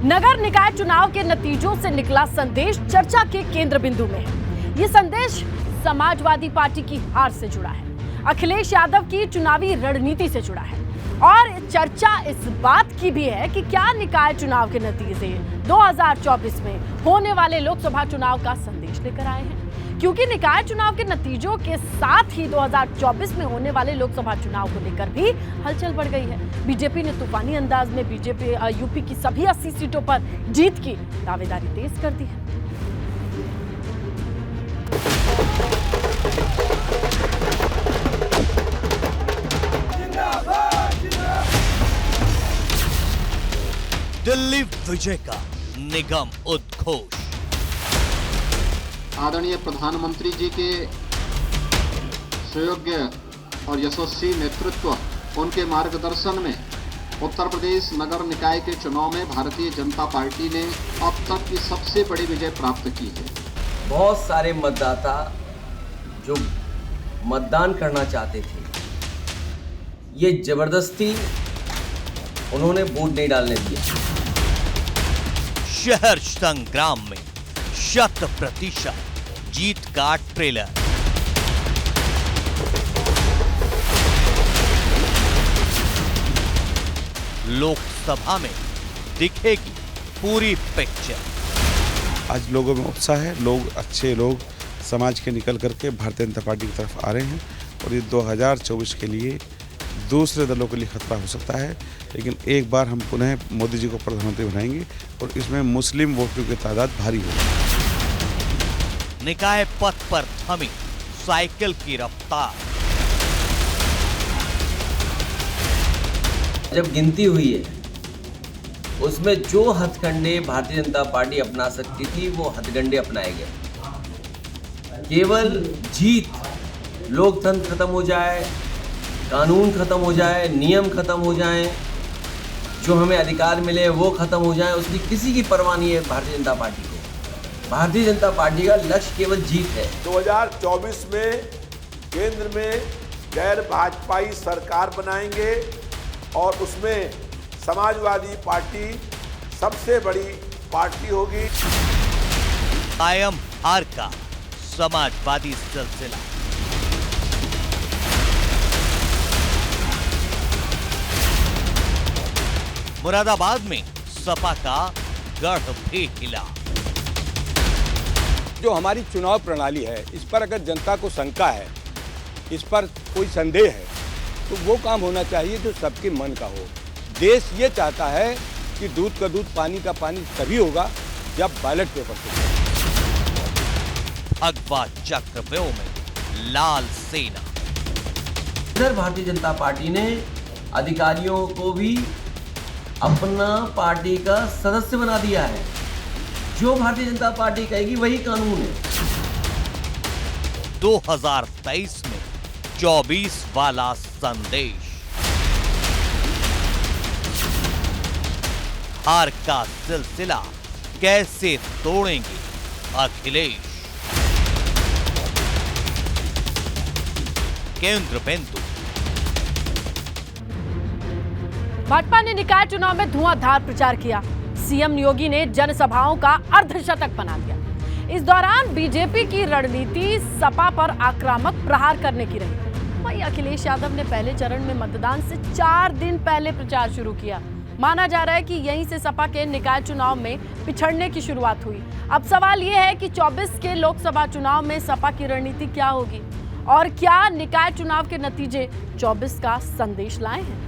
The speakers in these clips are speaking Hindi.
नगर निकाय चुनाव के नतीजों से निकला संदेश चर्चा के केंद्र बिंदु में है। ये संदेश समाजवादी पार्टी की हार से जुड़ा है, अखिलेश यादव की चुनावी रणनीति से जुड़ा है और चर्चा इस बात की भी है कि क्या निकाय चुनाव के नतीजे 2024 में होने वाले लोकसभा चुनाव का संदेश लेकर आए हैं, क्योंकि निकाय चुनाव के नतीजों के साथ ही 2024 में होने वाले लोकसभा चुनाव को लेकर भी हलचल बढ़ गई है। बीजेपी ने तूफानी अंदाज में यूपी की सभी 80 सीटों पर जीत की दावेदारी तेज कर दी है। दिल्ली विजय का निगम उद्घोष। आदरणीय प्रधानमंत्री जी के सुयोग्य और यशस्वी नेतृत्व, उनके मार्गदर्शन में उत्तर प्रदेश नगर निकाय के चुनाव में भारतीय जनता पार्टी ने अब तक की सबसे बड़ी विजय प्राप्त की है। बहुत सारे मतदाता जो मतदान करना चाहते थे, ये जबरदस्ती उन्होंने वोट नहीं डालने दिया। शहर संग्राम में 100% जीत का ट्रेलर। लोकसभा में दिखेगी पूरी पिक्चर। आज लोगों में उत्साह है, लोग अच्छे लोग समाज के निकल करके भारतीय जनता पार्टी की तरफ आ रहे हैं और ये 2024 के लिए दूसरे दलों के लिए खतरा हो सकता है, लेकिन एक बार हम पुनः मोदी जी को प्रधानमंत्री बनाएंगे और इसमें मुस्लिम वोटों की तादाद भारी होगी। निकाय पथ पर थमी साइकिल की रफ्तार। जब गिनती हुई है, उसमें जो हथकंडे भारतीय जनता पार्टी अपना सकती थी वो हथकंडे अपनाए गए। केवल जीत, लोकतंत्र खत्म हो जाए, कानून खत्म हो जाए, नियम खत्म हो जाए, जो हमें अधिकार मिले वो खत्म हो जाए, उसकी किसी की परवाह नहीं है भारतीय जनता पार्टी को। भारतीय जनता पार्टी का लक्ष्य केवल जीत है। 2024 में केंद्र में गैर भाजपाई सरकार बनाएंगे और उसमें समाजवादी पार्टी सबसे बड़ी पार्टी होगी। कायम हार का समाजवादी सिलसिला। मुरादाबाद में सपा का गढ़ भी हिला। जो हमारी चुनाव प्रणाली है, इस पर अगर जनता को शंका है, इस पर कोई संदेह है, तो वो काम होना चाहिए जो सबके मन का हो। देश ये चाहता है कि दूध का दूध, पानी का पानी तभी होगा जब बैलेट पेपर से। भगवा चक्रव्यूह में लाल सेना। इधर भारतीय जनता पार्टी ने अधिकारियों को भी अपना पार्टी का सदस्य बना दिया है। जो भारतीय जनता पार्टी कहेगी वही कानून है। 2023 में 24 वाला संदेश। हार का सिलसिला कैसे तोड़ेंगे अखिलेश? केंद्र बिंदु। भाजपा ने निकाय चुनाव में धुआंधार प्रचार किया। सीएम योगी ने जनसभाओं का अर्धशतक बना दिया। इस दौरान बीजेपी की रणनीति सपा पर आक्रामक प्रहार करने की रही। वहीं अखिलेश यादव ने पहले चरण में मतदान से 4 दिन पहले प्रचार शुरू किया। माना जा रहा है कि यहीं से सपा के निकाय चुनाव में पिछड़ने की शुरुआत हुई। अब सवाल यह है कि 24 के लोकसभा चुनाव में सपा की रणनीति क्या होगी और क्या निकाय चुनाव के नतीजे 24 का संदेश लाए हैं?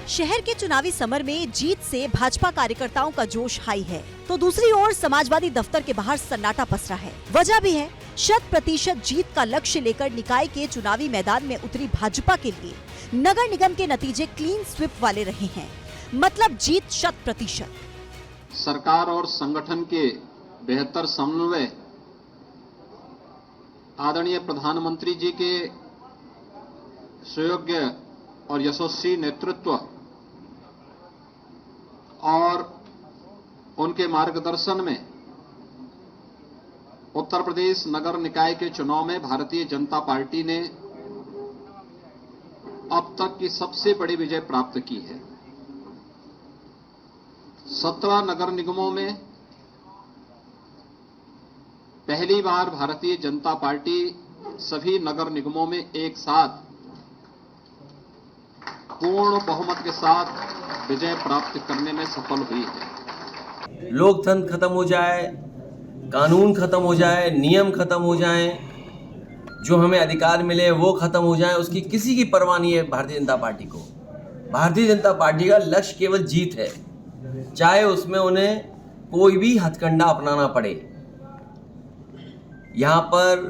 शहर के चुनावी समर में जीत से भाजपा कार्यकर्ताओं का जोश हाई है, तो दूसरी ओर समाजवादी दफ्तर के बाहर सन्नाटा पसरा है। वजह भी है, 100% जीत का लक्ष्य लेकर निकाय के चुनावी मैदान में उतरी भाजपा के लिए नगर निगम के नतीजे क्लीन स्वीप वाले रहे हैं, मतलब जीत 100%। सरकार और संगठन के बेहतर समन्वय, आदरणीय प्रधानमंत्री जी के सुयोग्य और यशस्वी नेतृत्व और उनके मार्गदर्शन में उत्तर प्रदेश नगर निकाय के चुनाव में भारतीय जनता पार्टी ने अब तक की सबसे बड़ी विजय प्राप्त की है। 17 नगर निगमों में पहली बार भारतीय जनता पार्टी सभी नगर निगमों में एक साथ पूर्ण बहुमत के साथ विजय प्राप्त करने में सफल हुई है। लोकतंत्र खत्म हो जाए, कानून खत्म हो जाए, नियम खत्म हो जाए, जो हमें अधिकार मिले वो खत्म हो जाए, उसकी किसी की परवाह नहीं है भारतीय जनता पार्टी को। भारतीय जनता पार्टी का लक्ष्य केवल जीत है, चाहे उसमें उन्हें कोई भी हथकंडा अपनाना पड़े। यहाँ पर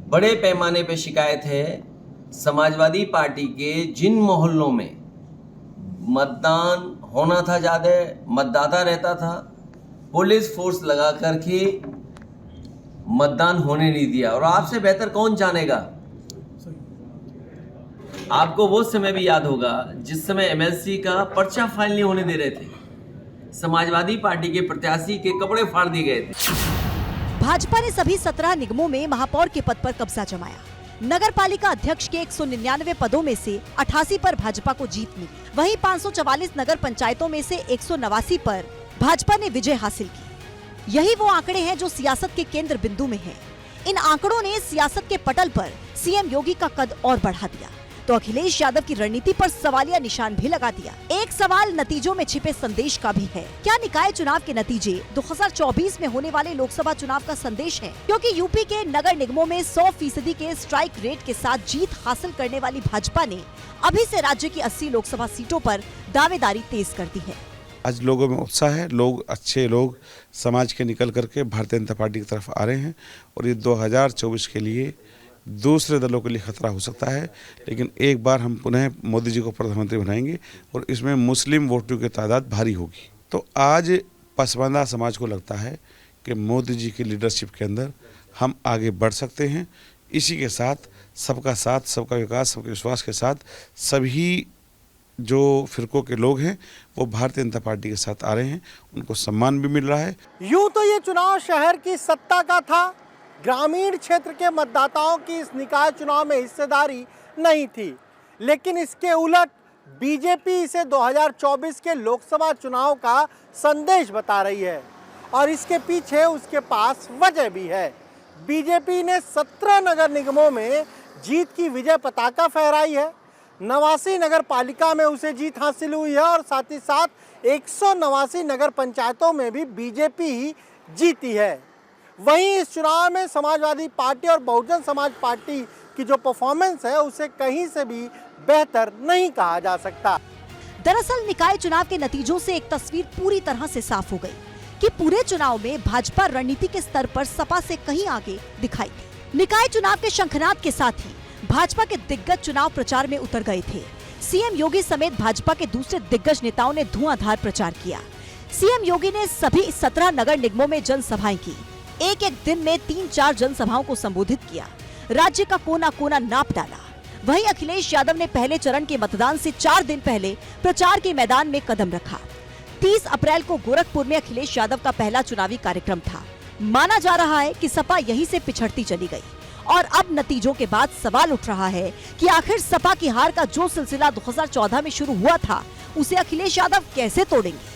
बड़े पैमाने पर शिकायत है समाजवादी पार्टी के जिन मोहल्लों में मतदान होना था, ज़्यादा मतदाता रहता था, पुलिस फोर्स लगा करके मतदान होने नहीं दिया। और आपसे बेहतर कौन जानेगा, आपको वो समय भी याद होगा जिस समय एमएलसी का पर्चा फाइल नहीं होने दे रहे थे, समाजवादी पार्टी के प्रत्याशी के कपड़े फाड़ दिए गए थे। भाजपा ने सभी 17 निगमों में महापौर के पद पर कब्जा जमाया। नगर पालिका अध्यक्ष के 199 पदों में से 88 पर भाजपा को जीत मिली। वहीं 544 नगर पंचायतों में से 189 पर भाजपा ने विजय हासिल की। यही वो आंकड़े हैं जो सियासत के केंद्र बिंदु में हैं। इन आंकड़ों ने सियासत के पटल पर सीएम योगी का कद और बढ़ा दिया, तो अखिलेश यादव की रणनीति पर सवालिया निशान भी लगा दिया। एक सवाल नतीजों में छिपे संदेश का भी है। क्या निकाय चुनाव के नतीजे 2024 में होने वाले लोकसभा चुनाव का संदेश है? क्योंकि यूपी के नगर निगमों में 100% के स्ट्राइक रेट के साथ जीत हासिल करने वाली भाजपा ने अभी से राज्य की 80 लोकसभा सीटों पर दावेदारी तेज कर दी है। आज लोगों में उत्साह है, लोग अच्छे लोग समाज के निकल करके भारतीय जनता पार्टी की तरफ आ रहे हैं और ये 2024 के लिए दूसरे दलों के लिए खतरा हो सकता है। लेकिन एक बार हम पुनः मोदी जी को प्रधानमंत्री बनाएंगे और इसमें मुस्लिम वोटों की तादाद भारी होगी। तो आज पसमानदा समाज को लगता है कि मोदी जी की लीडरशिप के अंदर हम आगे बढ़ सकते हैं। इसी के साथ, सबका विकास, सबके विश्वास के साथ सभी जो फिरकों के लोग हैं वो भारतीय जनता पार्टी के साथ आ रहे हैं, उनको सम्मान भी मिल रहा है। यूं तो ये चुनाव शहर की सत्ता का था, ग्रामीण क्षेत्र के मतदाताओं की इस निकाय चुनाव में हिस्सेदारी नहीं थी। लेकिन इसके उलट बीजेपी इसे 2024 के लोकसभा चुनाव का संदेश बता रही है और इसके पीछे उसके पास वजह भी है। बीजेपी ने 17 नगर निगमों में जीत की विजय पताका फहराई है। 89 नगर पालिका में उसे जीत हासिल हुई है और साथ ही साथ 189 नगर पंचायतों में भी बीजेपी ही जीती है। वहीं इस चुनाव में समाजवादी पार्टी और बहुजन समाज पार्टी की जो परफॉर्मेंस है उसे कहीं से भी बेहतर नहीं कहा जा सकता। दरअसल निकाय चुनाव के नतीजों से एक तस्वीर पूरी तरह से साफ हो गई कि पूरे चुनाव में भाजपा रणनीति के स्तर पर सपा से कहीं आगे दिखाई दी। निकाय चुनाव के शंखनाद के साथ ही भाजपा के दिग्गज चुनाव प्रचार में उतर गए थे। सीएम योगी समेत भाजपा के दूसरे दिग्गज नेताओं ने धुआंधार प्रचार किया। सीएम योगी ने सभी 17 नगर निगमों में जनसभाएं की। एक दिन में 3-4 जनसभाओं को संबोधित किया। राज्य का कोना कोना नाप डाला। वहीं अखिलेश यादव ने पहले चरण के मतदान से 4 दिन पहले प्रचार के मैदान में कदम रखा। 30 अप्रैल को गोरखपुर में अखिलेश यादव का पहला चुनावी कार्यक्रम था। माना जा रहा है कि सपा यहीं से पिछड़ती चली गई और अब नतीजों के बाद सवाल उठ रहा है कि आखिर सपा की हार का जो सिलसिला 2014 में शुरू हुआ था उसे अखिलेश यादव कैसे तोड़ेंगे।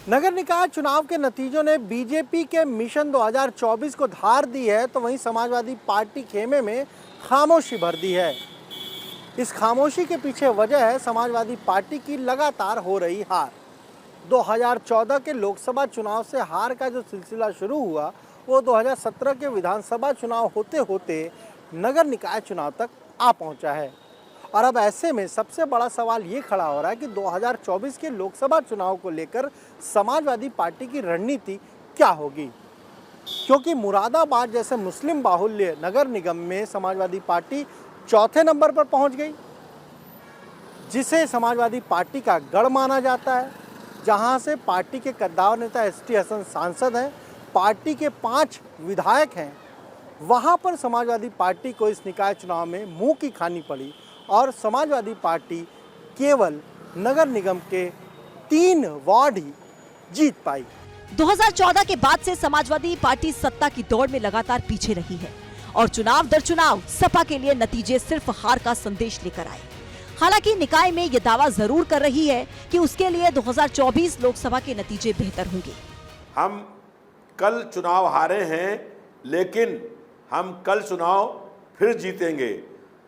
नगर निकाय चुनाव के नतीजों ने बीजेपी के मिशन 2024 को धार दी है, तो वहीं समाजवादी पार्टी खेमे में खामोशी भर दी है। इस खामोशी के पीछे वजह है समाजवादी पार्टी की लगातार हो रही हार। 2014 के लोकसभा चुनाव से हार का जो सिलसिला शुरू हुआ वो 2017 के विधानसभा चुनाव होते होते नगर निकाय चुनाव तक आ पहुंचा है। और अब ऐसे में सबसे बड़ा सवाल ये खड़ा हो रहा है कि 2024 के लोकसभा चुनाव को लेकर समाजवादी पार्टी की रणनीति क्या होगी, क्योंकि मुरादाबाद जैसे मुस्लिम बाहुल्य नगर निगम में समाजवादी पार्टी चौथे नंबर पर पहुंच गई, जिसे समाजवादी पार्टी का गढ़ माना जाता है, जहां से पार्टी के कद्दावर नेता एसटी हसन सांसद हैं, पार्टी के 5 विधायक हैं। वहां पर समाजवादी पार्टी को इस निकाय चुनाव में मुंह की खानी पड़ी और समाजवादी पार्टी केवल नगर निगम के 3 वार्ड ही जीत पाई। 2014 के बाद से समाजवादी पार्टी सत्ता की दौड़ में लगातार पीछे रही है और चुनाव दर चुनाव सपा के लिए नतीजे सिर्फ हार का संदेश लेकर आए। हालांकि निकाय में ये दावा जरूर कर रही है कि उसके लिए 2024 लोकसभा के नतीजे बेहतर होंगे। हम कल चुनाव हारे हैं, लेकिन हम कल चुनाव फिर जीतेंगे।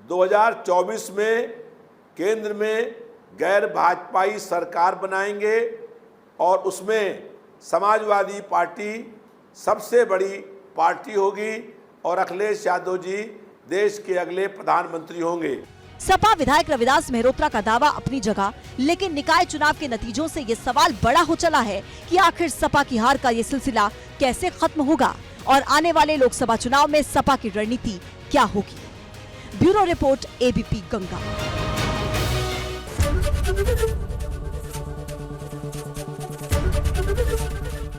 2024 में केंद्र में गैर भाजपाई सरकार बनाएंगे और उसमें समाजवादी पार्टी सबसे बड़ी पार्टी होगी और अखिलेश यादव जी देश के अगले प्रधानमंत्री होंगे। सपा विधायक रविदास मेहरोत्रा का दावा अपनी जगह, लेकिन निकाय चुनाव के नतीजों से ये सवाल बड़ा हो चला है कि आखिर सपा की हार का ये सिलसिला कैसे खत्म होगा और आने वाले लोकसभा चुनाव में सपा की रणनीति क्या होगी। Bureau report, ABP Ganga.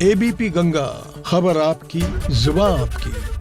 ABP Ganga, खबर आपकी, जुबान आपकी।